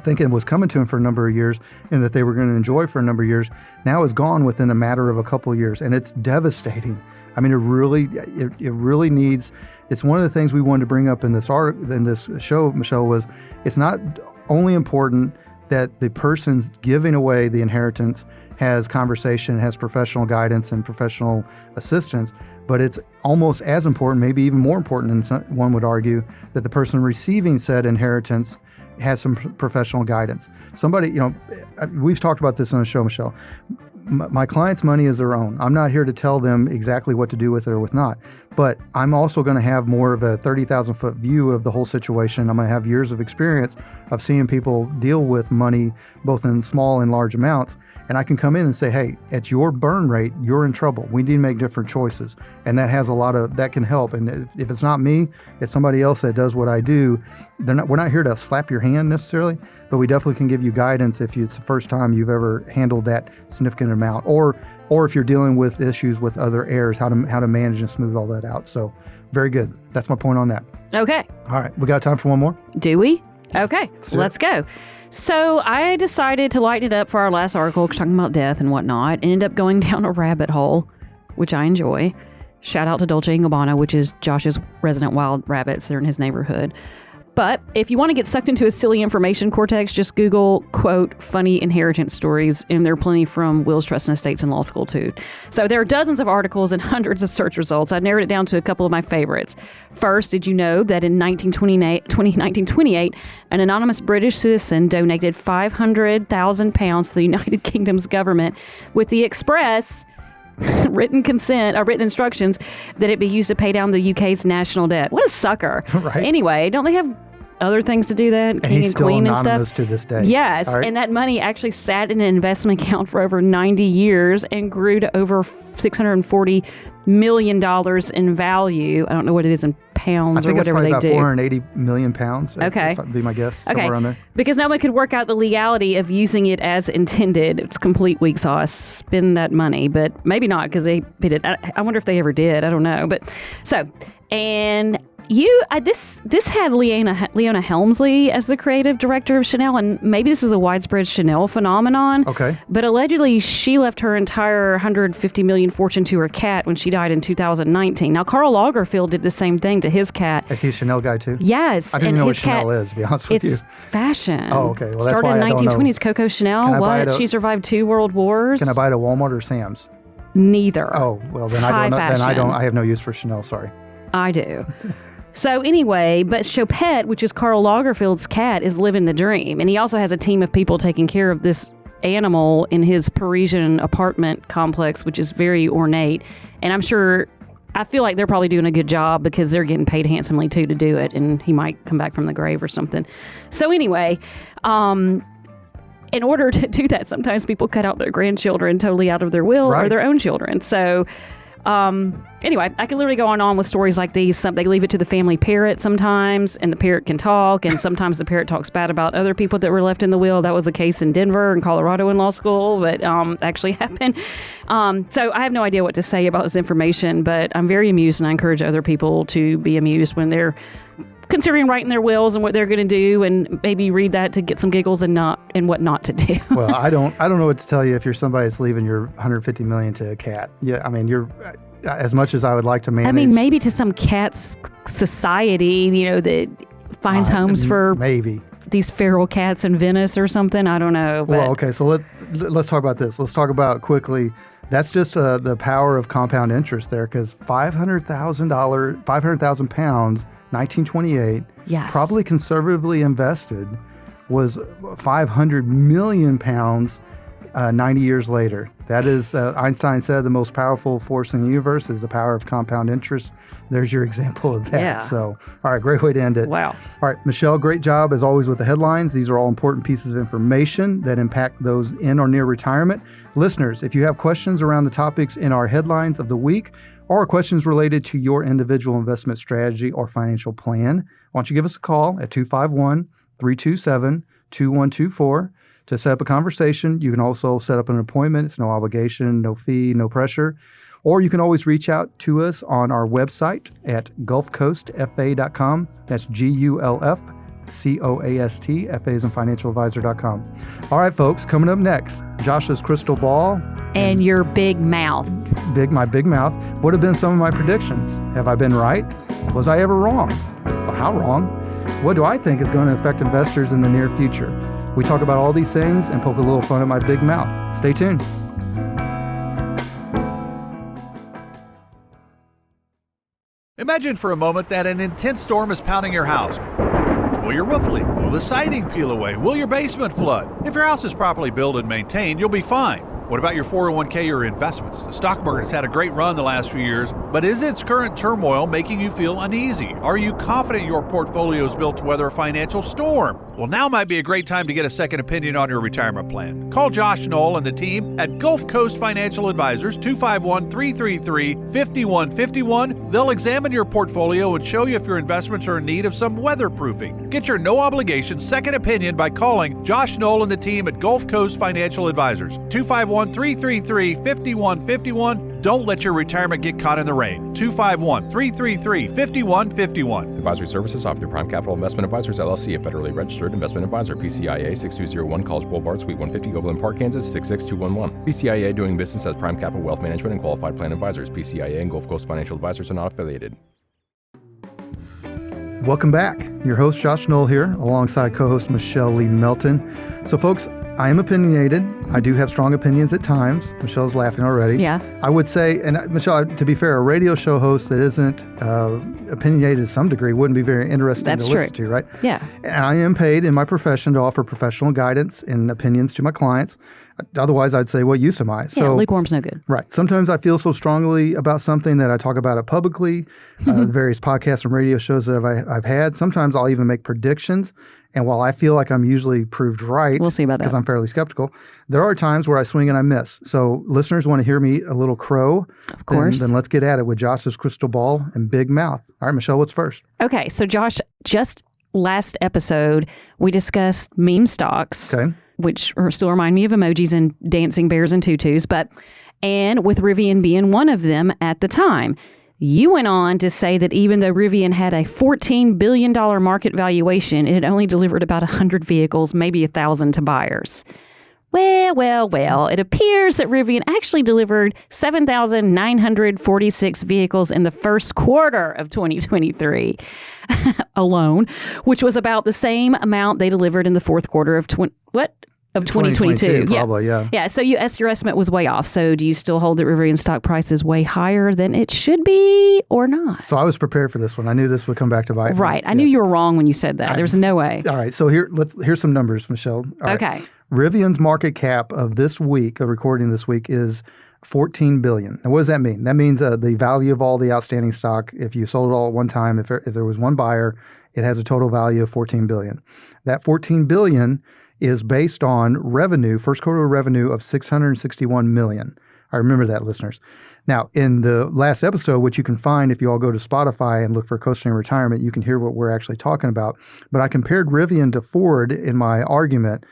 thinking was coming to them for a number of years and that they were going to enjoy for a number of years, now is gone within a matter of a couple of years. And it's devastating. I mean, it really needs, it's one of the things we wanted to bring up in this show, Michelle, was it's not only important that the person's giving away the inheritance has conversation, has professional guidance and professional assistance, but it's almost as important, maybe even more important, than one would argue, that the person receiving said inheritance has some professional guidance. Somebody, we've talked about this on the show, Michelle. My client's money is their own. I'm not here to tell them exactly what to do with it or with not, but I'm also going to have more of a 30,000-foot view of the whole situation. I'm going to have years of experience of seeing people deal with money, both in small and large amounts. And I can come in and say, hey, at your burn rate, you're in trouble. We need to make different choices. And that can help. And if it's not me, it's somebody else that does what I do. We're not here to slap your hand necessarily, but we definitely can give you guidance if it's the first time you've ever handled that significant amount, or if you're dealing with issues with other heirs, how to manage and smooth all that out. So very good. That's my point on that. Okay. All right. We got time for one more? Do we? Okay. Let's go. So I decided to lighten it up for our last article, talking about death and whatnot, and ended up going down a rabbit hole, which I enjoy. Shout out to Dolce & Gabbana, which is Josh's resident wild rabbits. They're in his neighborhood. But if you want to get sucked into a silly information cortex, just Google, quote, funny inheritance stories, and there are plenty from Wills, Trust and Estates and Law School, too. So there are dozens of articles and hundreds of search results. I narrowed it down to a couple of my favorites. First, did you know that in 1928, an anonymous British citizen donated £500,000 to the United Kingdom's government with the express written instructions that it be used to pay down the UK's national debt. What a sucker. Right. Anyway, don't they have other things to do that? King and he's queen still and anonymous stuff? to this day. Yes. All right. And that money actually sat in an investment account for over 90 years and grew to over $640 million in value. I don't know what it is in pounds or whatever they do. I think it's probably about 480 million pounds. Okay. That'd be my guess. Okay. Somewhere around there. Because no one could work out the legality of using it as intended. It's complete weak sauce. Spend that money, but maybe not because they did it. I wonder if they ever did. I don't know. But so, and this had Leona Helmsley as the creative director of Chanel, and maybe this is a widespread Chanel phenomenon. Okay. But allegedly, she left her entire $150 million fortune to her cat when she died in 2019. Now, Karl Lagerfeld did the same thing to his cat. Is he a Chanel guy too? Yes. I didn't and know what his cat, Chanel is, to be honest with you. It's fashion. Oh, okay. Well, that's Started why in I don't know. 1920s. Coco Chanel. What? She survived 2 world wars. Can I buy it at Walmart or Sam's? Neither. Oh, well, then High I don't know. Then fashion. I have no use for Chanel, sorry. I do. So anyway, but Chopette, which is Karl Lagerfeld's cat, is living the dream. And he also has a team of people taking care of this animal in his Parisian apartment complex, which is very ornate. And I feel like they're probably doing a good job because they're getting paid handsomely too to do it. And he might come back from the grave or something. So anyway, in order to do that, sometimes people cut out their grandchildren totally out of their will or their own children. So anyway, I could literally go on with stories like these. They leave it to the family parrot sometimes, and the parrot can talk, and sometimes the parrot talks bad about other people that were left in the will. That was the case in Denver and Colorado in law school, but actually happened. So I have no idea what to say about this information, but I'm very amused, and I encourage other people to be amused when they're considering writing their wills and what they're going to do, and maybe read that to get some giggles and what not to do. Well, I don't know what to tell you if you're somebody that's leaving your $150 million to a cat. Yeah, I mean, you're as much as I would like to manage. I mean, maybe to some cat's society, that finds homes for maybe these feral cats in Venice or something. I don't know. But. Well, okay, so let's talk about this. Let's talk about quickly. That's just the power of compound interest there, because £500,000, 500,000 pounds. 1928, yes. Probably conservatively invested, was 500 million pounds 90 years later. That is, Einstein said, the most powerful force in the universe is the power of compound interest. There's your example of that. Yeah. So, all right, great way to end it. Wow. All right, Michelle, great job as always with the headlines. These are all important pieces of information that impact those in or near retirement. Listeners, if you have questions around the topics in our headlines of the week, or questions related to your individual investment strategy or financial plan, why don't you give us a call at 251-327-2124 to set up a conversation. You can also set up an appointment. It's no obligation, no fee, no pressure. Or you can always reach out to us on our website at gulfcoastfa.com. That's GULFCOAST, FA as in financialadvisor.com. All right, folks, coming up next, Josh's crystal ball. And your big mouth. My big mouth. What have been some of my predictions? Have I been right? Was I ever wrong? Well, how wrong? What do I think is going to affect investors in the near future? We talk about all these things and poke a little fun at my big mouth. Stay tuned. Imagine for a moment that an intense storm is pounding your house. Will your roof leak? Will the siding peel away? Will your basement flood? If your house is properly built and maintained, you'll be fine. What about your 401k or investments? The stock market has had a great run the last few years, but is its current turmoil making you feel uneasy? Are you confident your portfolio is built to weather a financial storm? Well, now might be a great time to get a second opinion on your retirement plan. Call Josh Knoll and the team at Gulf Coast Financial Advisors, 251-333-5151. They'll examine your portfolio and show you if your investments are in need of some weatherproofing. Get your no-obligation second opinion by calling Josh Knoll and the team at Gulf Coast Financial Advisors, 251-333-5151. Don't let your retirement get caught in the rain. 251-333-5151. Advisory services offered through Prime Capital Investment Advisors, LLC, a federally registered investment advisor. PCIA 6201, College Boulevard, Suite 150, Overland Park, Kansas 66211. PCIA doing business as Prime Capital Wealth Management and Qualified Plan Advisors. PCIA and Gulf Coast Financial Advisors are not affiliated. Welcome back. Your host, Josh Knoll here, alongside co-host Michelle Lee Melton. So, folks, I am opinionated. I do have strong opinions at times. Michelle's laughing already. Yeah. I would say, and Michelle, to be fair, a radio show host that isn't opinionated to some degree wouldn't be very interesting to listen to, right? Yeah. And I am paid in my profession to offer professional guidance and opinions to my clients. Otherwise, I'd say, what use am I? Yeah, lukewarm's no good. Right. Sometimes I feel so strongly about something that I talk about it publicly, the various podcasts and radio shows that I've had. Sometimes I'll even make predictions. And while I feel like I'm usually proved right, we'll see about that, because I'm fairly skeptical, there are times where I swing and I miss. So listeners want to hear me a little crow. Of course. Then let's get at it with Josh's crystal ball and big mouth. All right, Michelle, what's first? Okay. So Josh, just last episode, we discussed meme stocks. Okay. Which still remind me of emojis and dancing bears and tutus, and with Rivian being one of them at the time. You went on to say that even though Rivian had a $14 billion market valuation, it had only delivered about 100 vehicles, maybe 1,000 to buyers. Well, it appears that Rivian actually delivered 7,946 vehicles in the first quarter of 2023 alone, which was about the same amount they delivered in the fourth quarter of 2022. Probably, yeah. Yeah, so your estimate was way off. So do you still hold that Rivian's stock price is way higher than it should be or not? So I was prepared for this one. I knew this would come back to bite me. Right. I knew you were wrong when you said that. There's no way. All right. So here's some numbers, Michelle. All right. Okay. Rivian's market cap of this week, of recording this week, is $14 billion. Now, what does that mean? That means the value of all the outstanding stock, if you sold it all at one time, if there was one buyer, it has a total value of $14 billion. That $14 billion is based on revenue, first quarter revenue of $661 million. I remember that, listeners. Now, in the last episode, which you can find if you all go to Spotify and look for Coasting Retirement, you can hear what we're actually talking about. But I compared Rivian to Ford in my argument,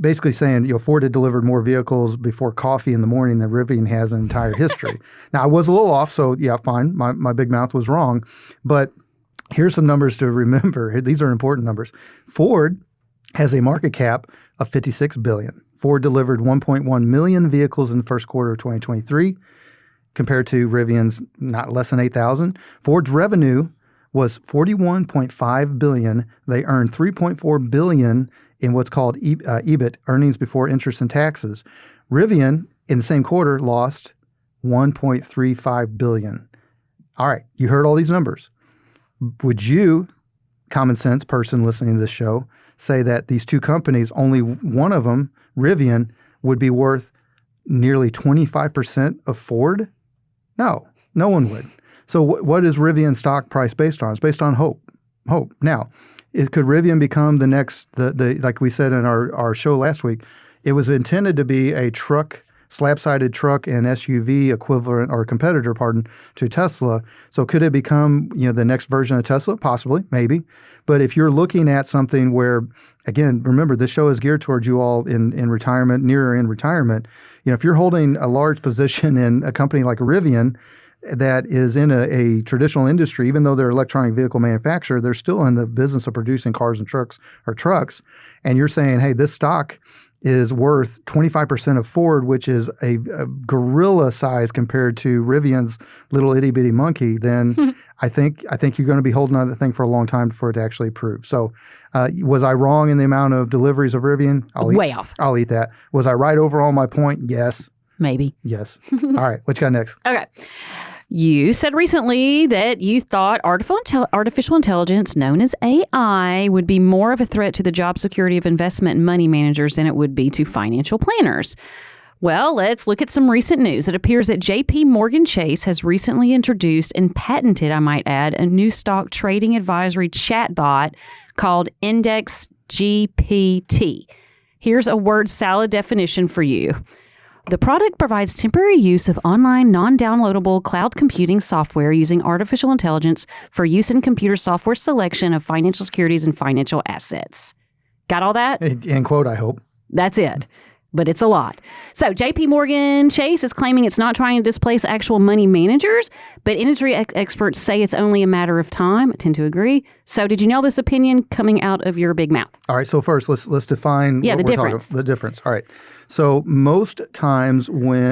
basically saying, Ford had delivered more vehicles before coffee in the morning than Rivian has in entire history. Now, I was a little off, so yeah, fine. My big mouth was wrong. But here's some numbers to remember. These are important numbers. Ford has a market cap of $56 billion. Ford delivered 1.1 million vehicles in the first quarter of 2023, compared to Rivian's not less than 8,000. Ford's revenue was $41.5 billion. They earned $3.4 billion in what's called EBIT, earnings before interest and taxes. Rivian, in the same quarter, lost $1.35 billion. All right, you heard all these numbers. Would you, common sense person listening to this show, say that these two companies, only one of them, Rivian, would be worth nearly 25% of Ford? No one would. So what is Rivian's stock price based on? It's based on hope. Now, could Rivian become the next, like we said in our show last week, it was intended to be a slab-sided truck and SUV equivalent or competitor, to Tesla. So could it become, the next version of Tesla? Possibly, maybe. But if you're looking at something where, again, remember, this show is geared towards you all in retirement, nearer in retirement. If you're holding a large position in a company like Rivian that is in a traditional industry, even though they're an electronic vehicle manufacturer, they're still in the business of producing cars and trucks, and you're saying, hey, this stock is worth 25% of Ford, which is a gorilla size compared to Rivian's little itty bitty monkey, then I think you're going to be holding on to that thing for a long time for it to actually prove. So was I wrong in the amount of deliveries of Rivian? Way off. I'll eat that. Was I right overall my point? Yes. Maybe. Yes. All right. What you got next? Okay. You said recently that you thought artificial intelligence, known as AI, would be more of a threat to the job security of investment and money managers than it would be to financial planners. Well, let's look at some recent news. It appears that J.P. Morgan Chase has recently introduced and patented, I might add, a new stock trading advisory chatbot called Index GPT. Here's a word salad definition for you. The product provides temporary use of online, non-downloadable cloud computing software using artificial intelligence for use in computer software selection of financial securities and financial assets. Got all that? End quote, I hope. That's it. But it's a lot. So JP Morgan Chase is claiming it's not trying to displace actual money managers, but industry experts say it's only a matter of time. I tend to agree. So did you know this opinion coming out of your big mouth? All right. So first, let's define the what we're difference. talking about. The difference. All right. So most times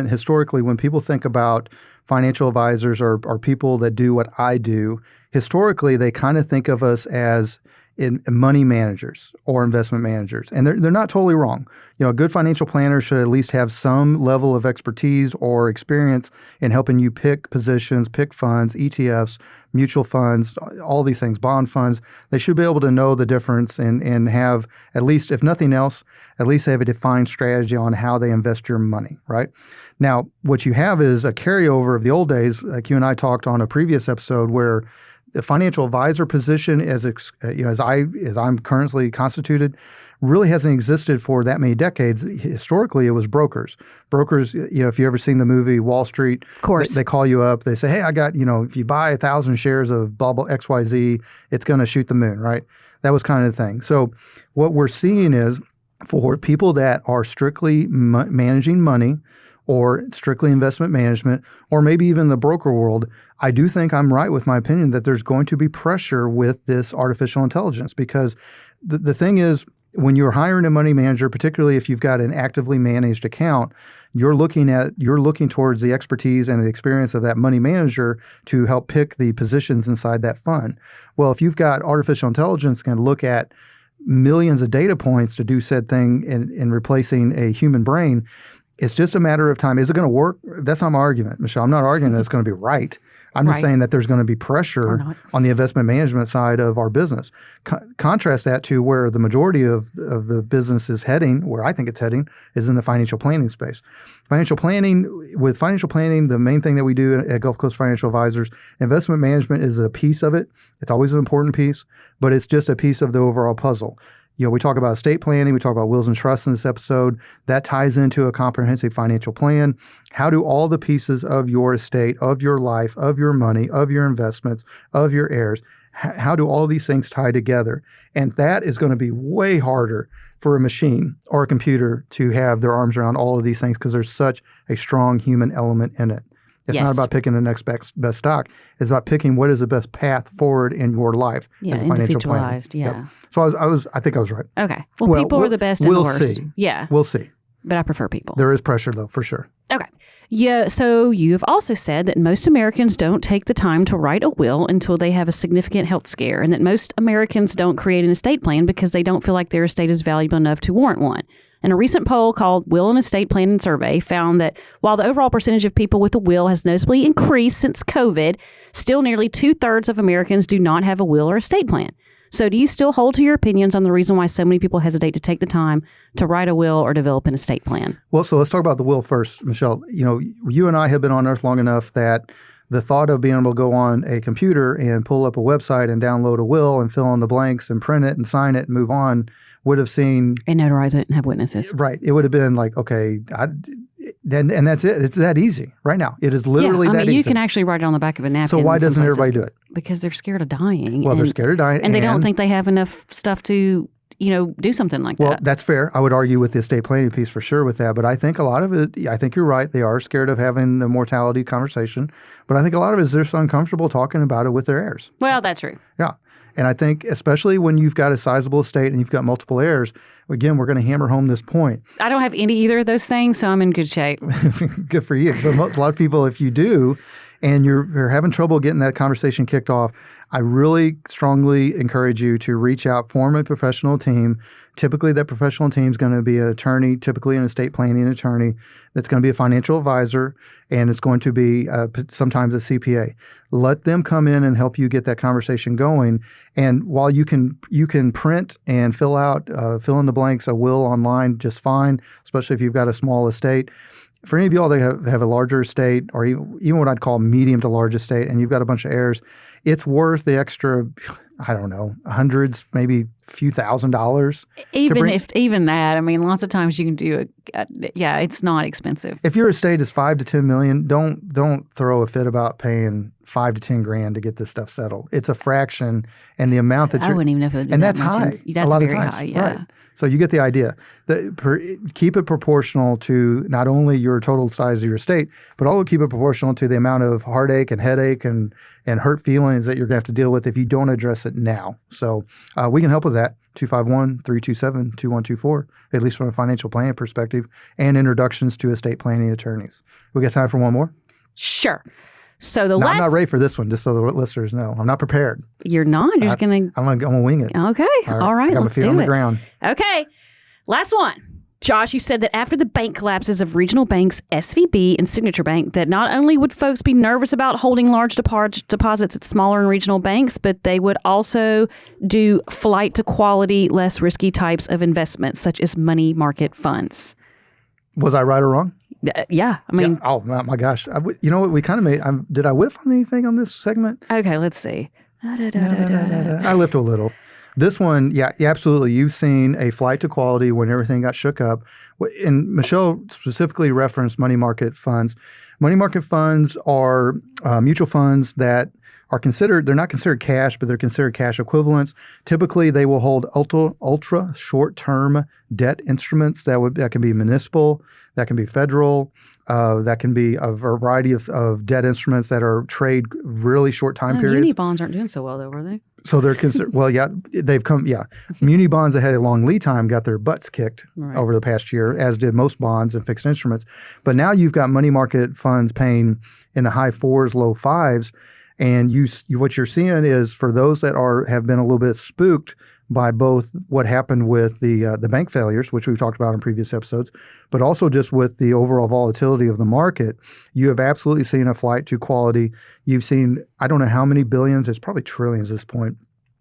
historically, when people think about financial advisors or people that do what I do, historically, they kind of think of us as in money managers or investment managers. And they're not totally wrong. A good financial planner should at least have some level of expertise or experience in helping you pick positions, pick funds, ETFs, mutual funds, all these things, bond funds. They should be able to know the difference and have, at least, if nothing else, at least have a defined strategy on how they invest your money, right? Now, what you have is a carryover of the old days, like you and I talked on a previous episode, where the financial advisor position, as I'm currently constituted, really hasn't existed for that many decades. Historically, it was brokers. Brokers, if you ever seen the movie Wall Street, of course, they call you up. They say, hey, I got, if you buy 1,000 shares of blah, blah, XYZ, it's going to shoot the moon, right? That was kind of the thing. So what we're seeing is for people that are strictly managing money or strictly investment management, or maybe even the broker world, I do think I'm right with my opinion that there's going to be pressure with this artificial intelligence, because the thing is, when you're hiring a money manager, particularly if you've got an actively managed account, you're looking towards the expertise and the experience of that money manager to help pick the positions inside that fund. Well, if you've got artificial intelligence can look at millions of data points to do said thing in replacing a human brain, it's just a matter of time. Is it going to work? That's not my argument, Michelle. I'm not arguing that it's going to be right. I'm just saying that there's going to be pressure on the investment management side of our business. Contrast that to where the majority of the business is heading, where I think it's heading, is in the financial planning space. With financial planning, the main thing that we do at Gulf Coast Financial Advisors, investment management is a piece of it. It's always an important piece, but it's just a piece of the overall puzzle. We talk about estate planning, we talk about wills and trusts in this episode. That ties into a comprehensive financial plan. How do all the pieces of your estate, of your life, of your money, of your investments, of your heirs, how do all these things tie together? And that is going to be way harder for a machine or a computer to have their arms around all of these things, because there's such a strong human element in it. It's not about picking the next best stock. It's about picking what is the best path forward in your life as a financial planner. Individualized, yeah. Yep. So I think I was right. Okay. Well, people are the best and the worst. We'll see. Yeah. We'll see. But I prefer people. There is pressure, though, for sure. Okay. Yeah. So you've also said that most Americans don't take the time to write a will until they have a significant health scare, and that most Americans don't create an estate plan because they don't feel like their estate is valuable enough to warrant one. And a recent poll called Will and Estate Planning Survey found that while the overall percentage of people with a will has noticeably increased since COVID, still nearly 2/3 of Americans do not have a will or estate plan. So do you still hold to your opinions on the reason why so many people hesitate to take the time to write a will or develop an estate plan? Well, so let's talk about the will first, Michelle. You and I have been on Earth long enough that the thought of being able to go on a computer and pull up a website and download a will and fill in the blanks and print it and sign it and move on would have seen... And notarize it and have witnesses. Right. It would have been like, okay, and that's it. It's that easy right now. It is literally that easy. You can actually write it on the back of a napkin. So why doesn't everybody do it? Because they're scared of dying. Well, they're scared of dying. And they don't think they have enough stuff to, do something like that. Well, that's fair. I would argue with the estate planning piece for sure with that. But I think a lot of it, I think you're right. They are scared of having the mortality conversation. But I think a lot of it is they're so uncomfortable talking about it with their heirs. Well, that's true. Yeah. And I think especially when you've got a sizable estate and you've got multiple heirs, again, we're going to hammer home this point. I don't have either of those things, so I'm in good shape. Good for you. But a lot of people, if you do, and you're having trouble getting that conversation kicked off, I really strongly encourage you to reach out, form a professional team. Typically, that professional team is going to be an attorney, typically an estate planning attorney. That's going to be a financial advisor, and it's going to be sometimes a CPA. Let them come in and help you get that conversation going. And while you can print and fill in the blanks a will online just fine, especially if you've got a small estate. For any of y'all that have a larger estate, or even what I'd call medium to large estate, and you've got a bunch of heirs, it's worth the extra, I don't know, hundreds, maybe a few $1,000s. Even that, lots of times you can do it's not expensive. If your estate is $5 to $10 million, don't throw a fit about paying $5 to $10 grand to get this stuff settled. It's a fraction, and the amount that I wouldn't even know if it would be and that that's much. high. That's a lot very of times. high. Yeah. Right. So you get the idea. Keep it proportional to not only your total size of your estate, but also keep it proportional to the amount of heartache and headache and hurt feelings that you're going to have to deal with if you don't address it now. So we can help with that. 251-327-2124, at least from a financial planning perspective, and introductions to estate planning attorneys. We got time for one more? Sure. So the No, last, I'm not ready for this one, just so the listeners know. I'm not prepared. you're not. You're just gonna. I'm gonna wing it. Okay. All right. I got my Let's feet do on the it. ground. Okay. Last one. Josh, you said that after the bank collapses of regional banks, SVB and Signature Bank, that not only would folks be nervous about holding large deposits at smaller and regional banks, but they would also do flight to quality, less risky types of investments, such as money market funds. Was I right or wrong? Yeah. I mean, Yeah. Oh my gosh! You know what? We kind of made. Did I whiff on anything on this segment? okay, let's see. I lift a little. This one, yeah, absolutely. You've seen a flight to quality when everything got shook up. And Michelle specifically referenced money market funds. Money market funds are mutual funds that are considered, they're not considered cash, but they're considered cash equivalents. Typically, they will hold ultra short-term debt instruments that can be municipal, that can be federal, that can be a variety of debt instruments that are trade really short time periods. Muni bonds aren't doing so well, though, were they? So they're considered, well, yeah, they've come, yeah. Muni bonds that had a long lead time got their butts kicked over the past year, as did most bonds and fixed instruments. But now you've got money market funds paying in the high 4s, low 5s. And what you're seeing is for those that have been a little bit spooked by both what happened with the bank failures, which we've talked about in previous episodes, but also just with the overall volatility of the market, you have absolutely seen a flight to quality. You've seen, I don't know how many billions, it's probably trillions at this point,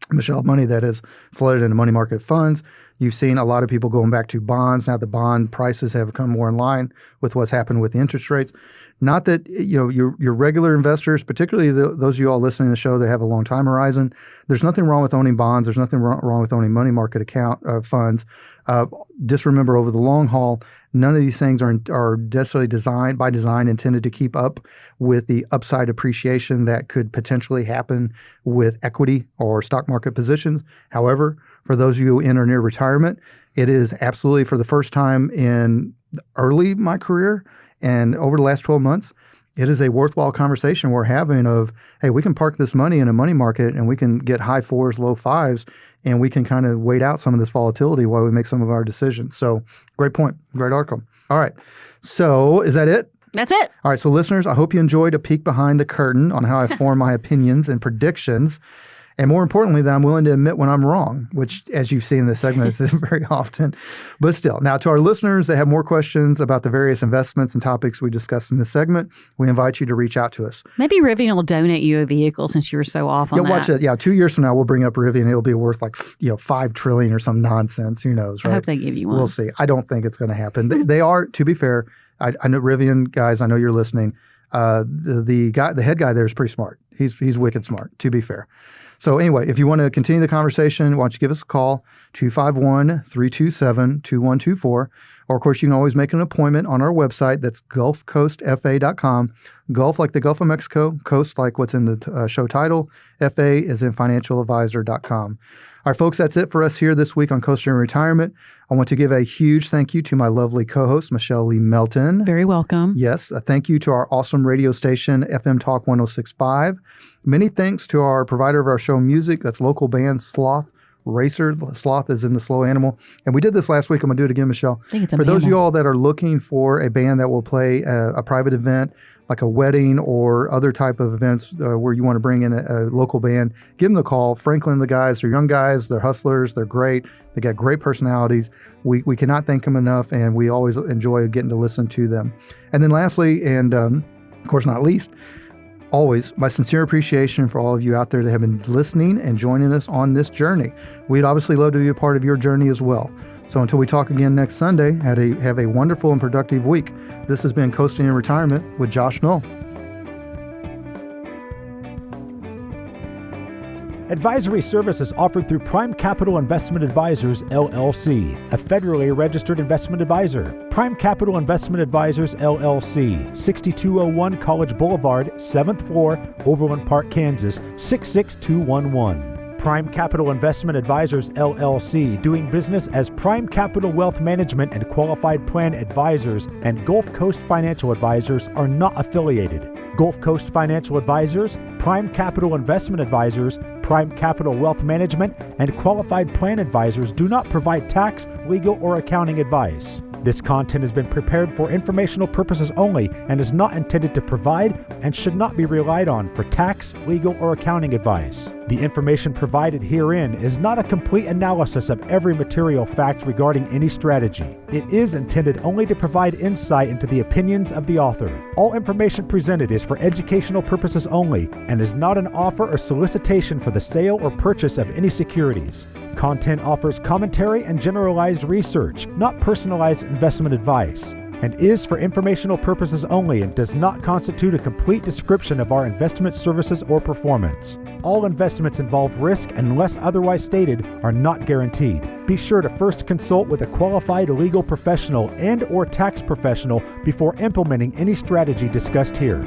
Michelle, money that has flooded into money market funds. You've seen a lot of people going back to bonds. Now the bond prices have come more in line with what's happened with the interest rates. Not that your regular investors, particularly those of you all listening to the show that have a long time horizon, there's nothing wrong with owning bonds. There's nothing wrong with owning money market account funds. Just remember, over the long haul, none of these things are necessarily by design intended to keep up with the upside appreciation that could potentially happen with equity or stock market positions. However, for those of you in or near retirement, it is absolutely, for the first time in early my career and over the last 12 months, it is a worthwhile conversation we're having of, hey, we can park this money in a money market and we can get high 4s, low 5s, and we can kind of wait out some of this volatility while we make some of our decisions. So great point. Great article. All right. So is that it? That's it. All right. So listeners, I hope you enjoyed a peek behind the curtain on how I form my opinions and predictions. And more importantly, that I'm willing to admit when I'm wrong, which, as you see in this segment, is very often. But still, now to our listeners that have more questions about the various investments and topics we discussed in this segment, we invite you to reach out to us. Maybe Rivian will donate you a vehicle since you were so off on that. Watch it. Yeah, 2 years from now, we'll bring up Rivian. It'll be worth like $5 trillion or some nonsense. Who knows, right? I hope they give you one. We'll see. I don't think it's going to happen. They are, to be fair, I know Rivian guys, I know you're listening. The head guy there is pretty smart. He's wicked smart, to be fair. So anyway, if you want to continue the conversation, why don't you give us a call, 251-327-2124. Or, of course, you can always make an appointment on our website. That's gulfcoastfa.com. Gulf like the Gulf of Mexico, coast like what's in the show title, FA is in financialadvisor.com. All right, folks, that's it for us here this week on Coasting in Retirement. I want to give a huge thank you to my lovely co-host, Michelle Lee Melton. Very welcome. Yes, a thank you to our awesome radio station, FM Talk 106.5. Many thanks to our provider of our show music, that's local band Sloth Racer. Sloth is in the slow animal. And we did this last week. I'm going to do it again, Michelle. I think it's a For those of mammal. you all that are looking for a band that will play a private event, like a wedding or other type of events where you want to bring in a local band, give them a call. Franklin, the guys, they're young guys, they're hustlers, they're great. They got great personalities. We cannot thank them enough, and we always enjoy getting to listen to them. And then lastly, and of course not least, always my sincere appreciation for all of you out there that have been listening and joining us on this journey. We'd obviously love to be a part of your journey as well. So until we talk again next Sunday, have a wonderful and productive week. This has been Coasting in Retirement with Josh Knoll. Advisory services offered through Prime Capital Investment Advisors, LLC, a federally registered investment advisor. Prime Capital Investment Advisors, LLC, 6201 College Boulevard, 7th floor, Overland Park, Kansas, 66211. Prime Capital Investment Advisors, LLC, doing business as Prime Capital Wealth Management and Qualified Plan Advisors, and Gulf Coast Financial Advisors are not affiliated. Gulf Coast Financial Advisors, Prime Capital Investment Advisors, Prime Capital Wealth Management, and Qualified Plan Advisors do not provide tax, legal, or accounting advice. This content has been prepared for informational purposes only and is not intended to provide and should not be relied on for tax, legal, or accounting advice. The information provided herein is not a complete analysis of every material fact regarding any strategy. It is intended only to provide insight into the opinions of the author. All information presented is for educational purposes only and is not an offer or solicitation for the sale or purchase of any securities. Content offers commentary and generalized research, not personalized investment advice, and is for informational purposes only and does not constitute a complete description of our investment services or performance. All investments involve risk and, unless otherwise stated, are not guaranteed. Be sure to first consult with a qualified legal professional and/or tax professional before implementing any strategy discussed here.